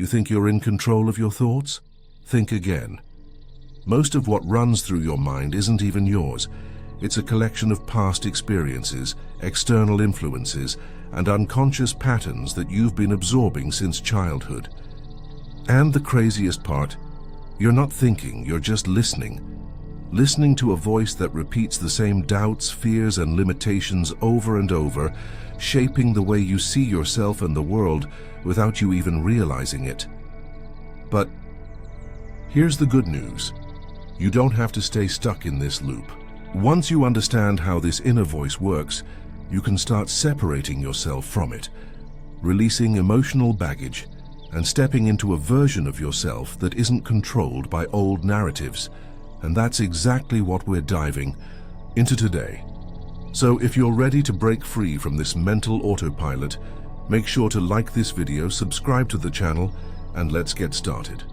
You think you're in control of your thoughts? Think again. Most of what runs through your mind isn't even yours. It's a collection of past experiences, external influences, and unconscious patterns that you've been absorbing since childhood. And the craziest part, you're not thinking, you're just listening. Listening to a voice that repeats the same doubts, fears, and limitations over and over, shaping the way you see yourself and the world without you even realizing it. But here's the good news. You don't have to stay stuck in this loop. Once you understand how this inner voice works, you can start separating yourself from it, releasing emotional baggage, and stepping into a version of yourself that isn't controlled by old narratives. And that's exactly what we're diving into today. So if you're ready to break free from this mental autopilot, make sure to like this video, subscribe to the channel, and let's get started.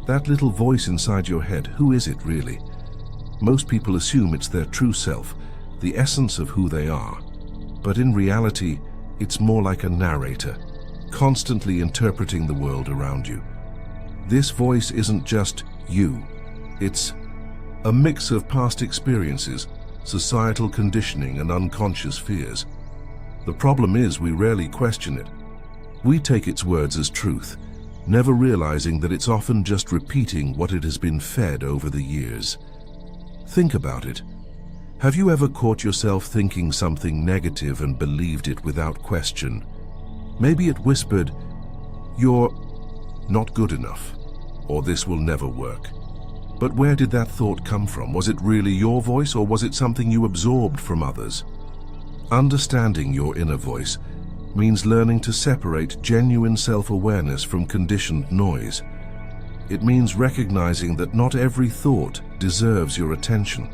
That little voice inside your head, who is it really? Most people assume it's their true self, the essence of who they are. But in reality, it's more like a narrator, constantly interpreting the world around you. This voice isn't just you. It's a mix of past experiences, societal conditioning, and unconscious fears. The problem is we rarely question it. We take its words as truth, never realizing that it's often just repeating what it has been fed over the years. Think about it. Have you ever caught yourself thinking something negative and believed it without question? Maybe it whispered, "You're not good enough," or "This will never work." But where did that thought come from? Was it really your voice, or was it something you absorbed from others? Understanding your inner voice means learning to separate genuine self-awareness from conditioned noise. It means recognizing that not every thought deserves your attention.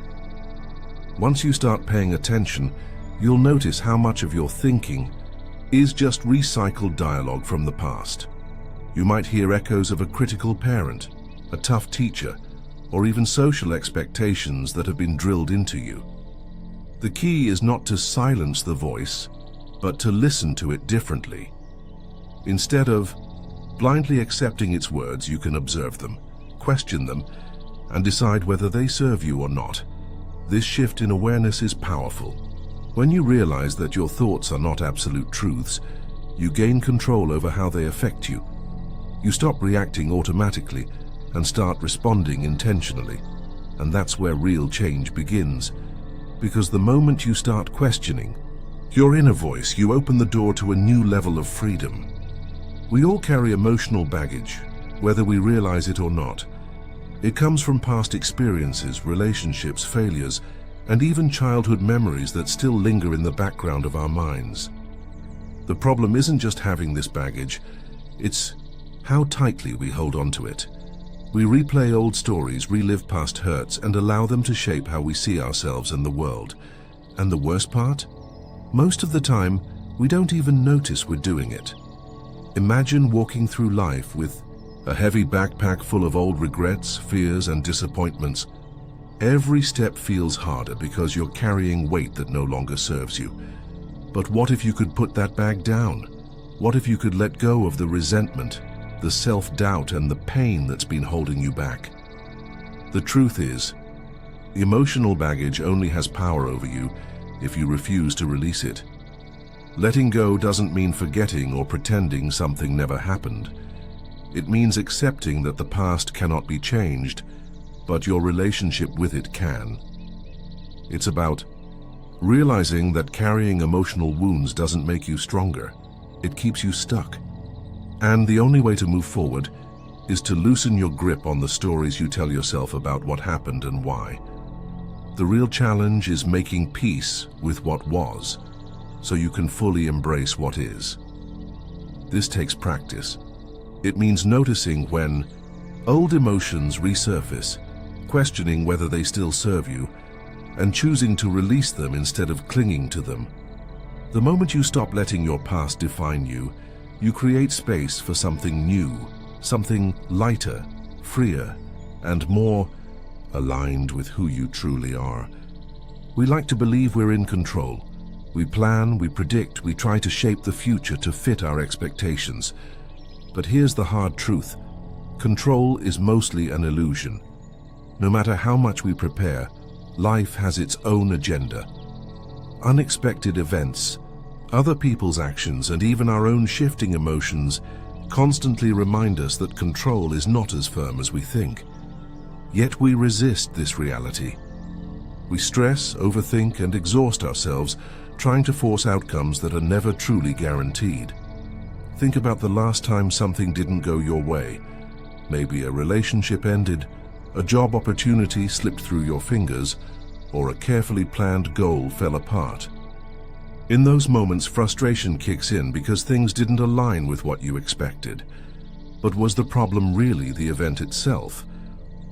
Once you start paying attention, you'll notice how much of your thinking is just recycled dialogue from the past. You might hear echoes of a critical parent, a tough teacher, or even social expectations that have been drilled into you. The key is not to silence the voice, but to listen to it differently. Instead of blindly accepting its words, you can observe them, question them, and decide whether they serve you or not. This shift in awareness is powerful. When you realize that your thoughts are not absolute truths, you gain control over how they affect you. You stop reacting automatically and start responding intentionally. And that's where real change begins. Because the moment you start questioning your inner voice, you open the door to a new level of freedom. We all carry emotional baggage, whether we realize it or not. It comes from past experiences, relationships, failures, and even childhood memories that still linger in the background of our minds. The problem isn't just having this baggage, it's how tightly we hold on to it. We replay old stories, relive past hurts, and allow them to shape how we see ourselves and the world. And the worst part? Most of the time, we don't even notice we're doing it. Imagine walking through life with a heavy backpack full of old regrets, fears, and disappointments. Every step feels harder because you're carrying weight that no longer serves you. But what if you could put that bag down? What if you could let go of the resentment, the self-doubt, and the pain that's been holding you back? The truth is, emotional baggage only has power over you if you refuse to release it. Letting go doesn't mean forgetting or pretending something never happened. It means accepting that the past cannot be changed, but your relationship with it can. It's about realizing that carrying emotional wounds doesn't make you stronger. It keeps you stuck. And the only way to move forward is to loosen your grip on the stories you tell yourself about what happened and why. The real challenge is making peace with what was, so you can fully embrace what is. This takes practice. It means noticing when old emotions resurface, questioning whether they still serve you, and choosing to release them instead of clinging to them. The moment you stop letting your past define you, you create space for something new, something lighter, freer, and more aligned with who you truly are. We like to believe we're in control. We plan, we predict, we try to shape the future to fit our expectations. But here's the hard truth. Control is mostly an illusion. No matter how much we prepare, life has its own agenda. Unexpected events, other people's actions, and even our own shifting emotions constantly remind us that control is not as firm as we think. Yet we resist this reality. We stress, overthink, and exhaust ourselves trying to force outcomes that are never truly guaranteed. Think about the last time something didn't go your way. Maybe a relationship ended, a job opportunity slipped through your fingers, or a carefully planned goal fell apart. In those moments, frustration kicks in because things didn't align with what you expected. But was the problem really the event itself?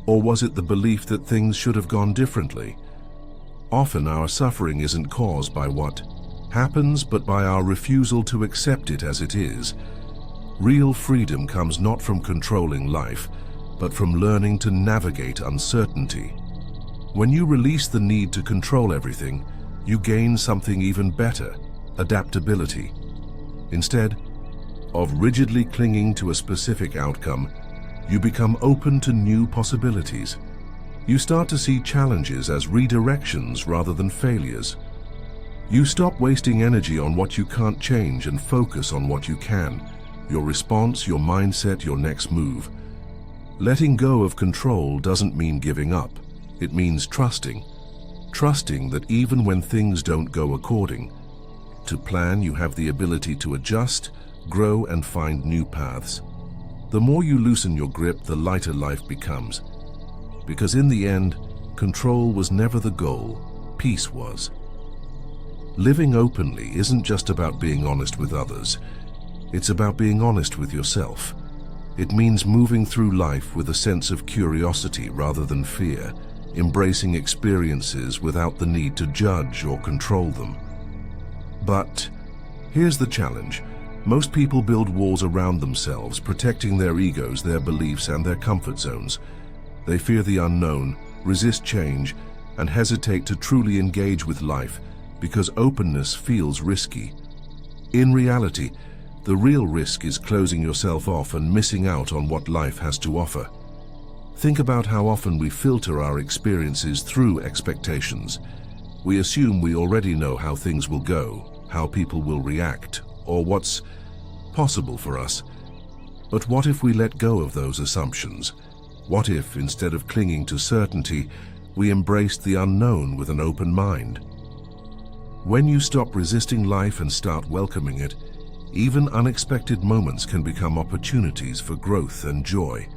Or was it the belief that things should have gone differently? Often our suffering isn't caused by what happens, but by our refusal to accept it as it is. Real freedom comes not from controlling life, but from learning to navigate uncertainty. When you release the need to control everything, you gain something even better: adaptability. Instead of rigidly clinging to a specific outcome, you become open to new possibilities. You start to see challenges as redirections rather than failures. You stop wasting energy on what you can't change and focus on what you can: your response, your mindset, your next move. Letting go of control doesn't mean giving up. It means trusting. Trusting that even when things don't go according to plan, you have the ability to adjust, grow, and find new paths. The more you loosen your grip, the lighter life becomes. Because in the end, control was never the goal, peace was. Living openly isn't just about being honest with others. It's about being honest with yourself. It means moving through life with a sense of curiosity rather than fear, embracing experiences without the need to judge or control them. But here's the challenge. Most people build walls around themselves, protecting their egos, their beliefs, and their comfort zones. They fear the unknown, resist change, and hesitate to truly engage with life because openness feels risky. In reality, the real risk is closing yourself off and missing out on what life has to offer. Think about how often we filter our experiences through expectations. We assume we already know how things will go, how people will react, or what's possible for us. But what if we let go of those assumptions? What if, instead of clinging to certainty, we embraced the unknown with an open mind? When you stop resisting life and start welcoming it, even unexpected moments can become opportunities for growth and joy.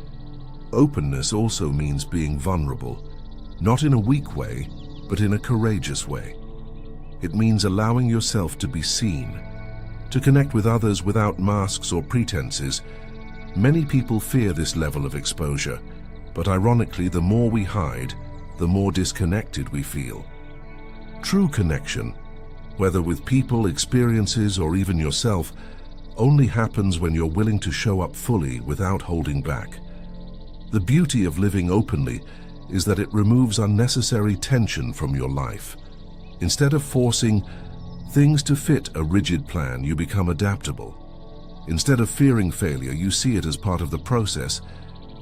Openness also means being vulnerable, not in a weak way, but in a courageous way. It means allowing yourself to be seen, to connect with others without masks or pretenses. Many people fear this level of exposure, but ironically, the more we hide, the more disconnected we feel. True connection, whether with people, experiences, or even yourself, only happens when you're willing to show up fully without holding back. The beauty of living openly is that it removes unnecessary tension from your life. Instead of forcing things to fit a rigid plan, you become adaptable. Instead of fearing failure, you see it as part of the process.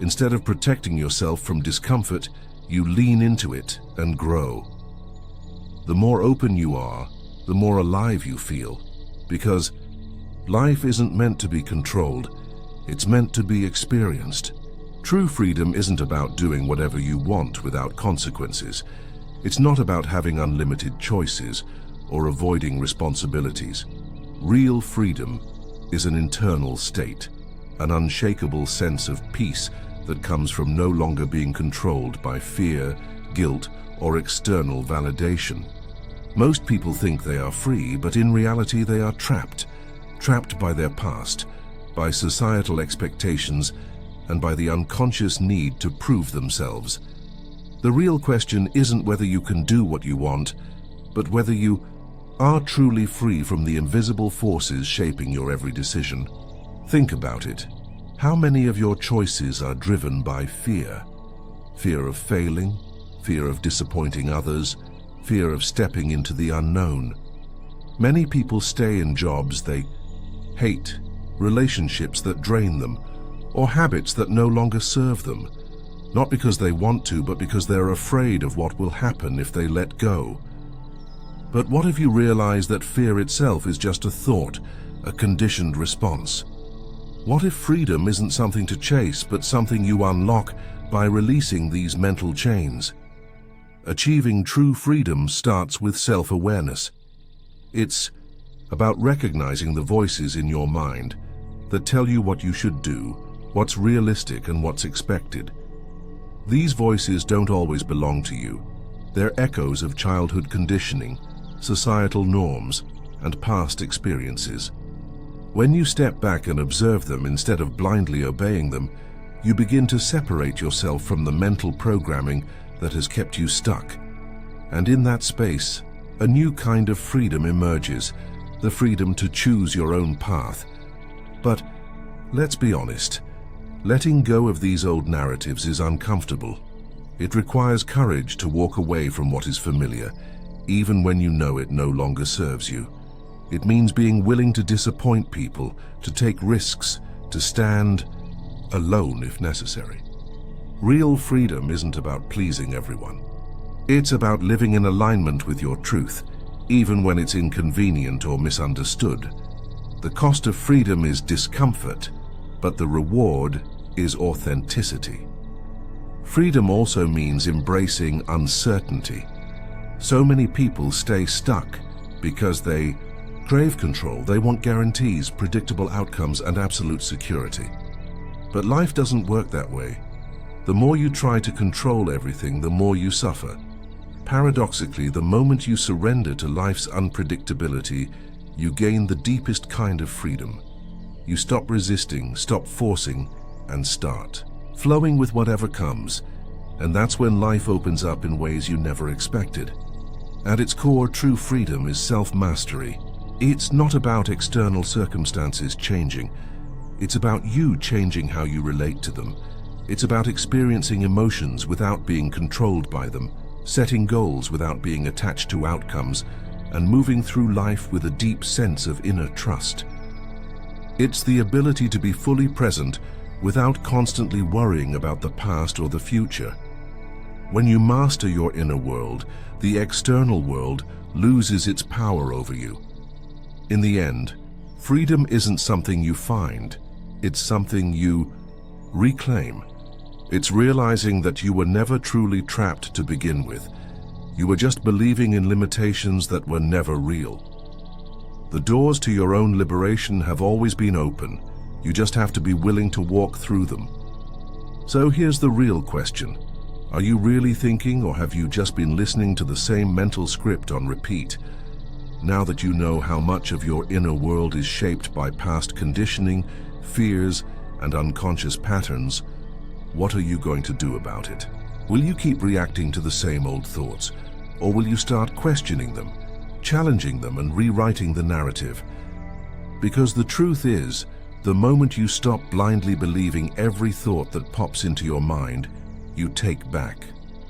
Instead of protecting yourself from discomfort, you lean into it and grow. The more open you are, the more alive you feel, because life isn't meant to be controlled, it's meant to be experienced. True freedom isn't about doing whatever you want without consequences. It's not about having unlimited choices or avoiding responsibilities. Real freedom is an internal state, an unshakable sense of peace that comes from no longer being controlled by fear, guilt, or external validation. Most people think they are free, but in reality they are trapped by their past, by societal expectations, and by the unconscious need to prove themselves. The real question isn't whether you can do what you want, but whether you are truly free from the invisible forces shaping your every decision. Think about it. How many of your choices are driven by fear? Fear of failing, fear of disappointing others, fear of stepping into the unknown. Many people stay in jobs they hate, relationships that drain them, or habits that no longer serve them, not because they want to, but because they're afraid of what will happen if they let go. But what if you realize that fear itself is just a thought, a conditioned response? What if freedom isn't something to chase, but something you unlock by releasing these mental chains? Achieving true freedom starts with self-awareness. It's about recognizing the voices in your mind that tell you what you should do, what's realistic and what's expected. These voices don't always belong to you. They're echoes of childhood conditioning, societal norms, and past experiences. When you step back and observe them instead of blindly obeying them, you begin to separate yourself from the mental programming that has kept you stuck. And in that space, a new kind of freedom emerges, the freedom to choose your own path. But let's be honest, letting go of these old narratives is uncomfortable. It requires courage to walk away from what is familiar, even when you know it no longer serves you. It means being willing to disappoint people, to take risks, to stand alone if necessary. Real freedom isn't about pleasing everyone. It's about living in alignment with your truth, even when it's inconvenient or misunderstood. The cost of freedom is discomfort, but the reward is authenticity. Freedom also means embracing uncertainty. So many people stay stuck because they crave control. They want guarantees, predictable outcomes, and absolute security. But life doesn't work that way. The more you try to control everything, the more you suffer. Paradoxically, the moment you surrender to life's unpredictability, you gain the deepest kind of freedom. You stop resisting, stop forcing, and start flowing with whatever comes. And that's when life opens up in ways you never expected. At its core, true freedom is self-mastery. It's not about external circumstances changing. It's about you changing how you relate to them. It's about experiencing emotions without being controlled by them, setting goals without being attached to outcomes, and moving through life with a deep sense of inner trust. It's the ability to be fully present without constantly worrying about the past or the future. When you master your inner world, the external world loses its power over you. In the end, freedom isn't something you find, it's something you reclaim. It's realizing that you were never truly trapped to begin with. You were just believing in limitations that were never real. The doors to your own liberation have always been open. You just have to be willing to walk through them. So here's the real question. Are you really thinking, or have you just been listening to the same mental script on repeat? Now that you know how much of your inner world is shaped by past conditioning, fears, and unconscious patterns, what are you going to do about it? Will you keep reacting to the same old thoughts, or will you start questioning them, challenging them, and rewriting the narrative? Because the truth is, the moment you stop blindly believing every thought that pops into your mind, you take back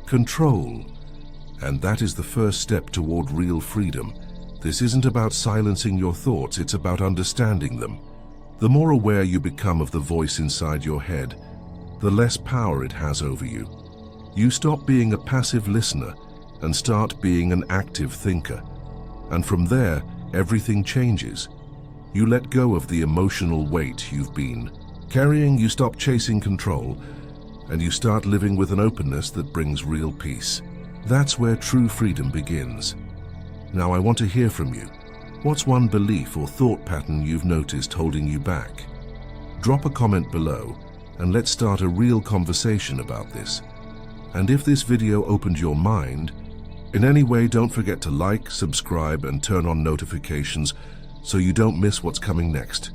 control. And that is the first step toward real freedom. This isn't about silencing your thoughts, it's about understanding them. The more aware you become of the voice inside your head, the less power it has over you. You stop being a passive listener and start being an active thinker. And from there, everything changes. You let go of the emotional weight you've been carrying, you stop chasing control, and you start living with an openness that brings real peace. That's where true freedom begins. Now I want to hear from you. What's one belief or thought pattern you've noticed holding you back? Drop a comment below and let's start a real conversation about this. And if this video opened your mind in any way, don't forget to like, subscribe, and turn on notifications so you don't miss what's coming next.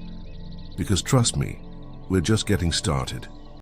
Because trust me, we're just getting started.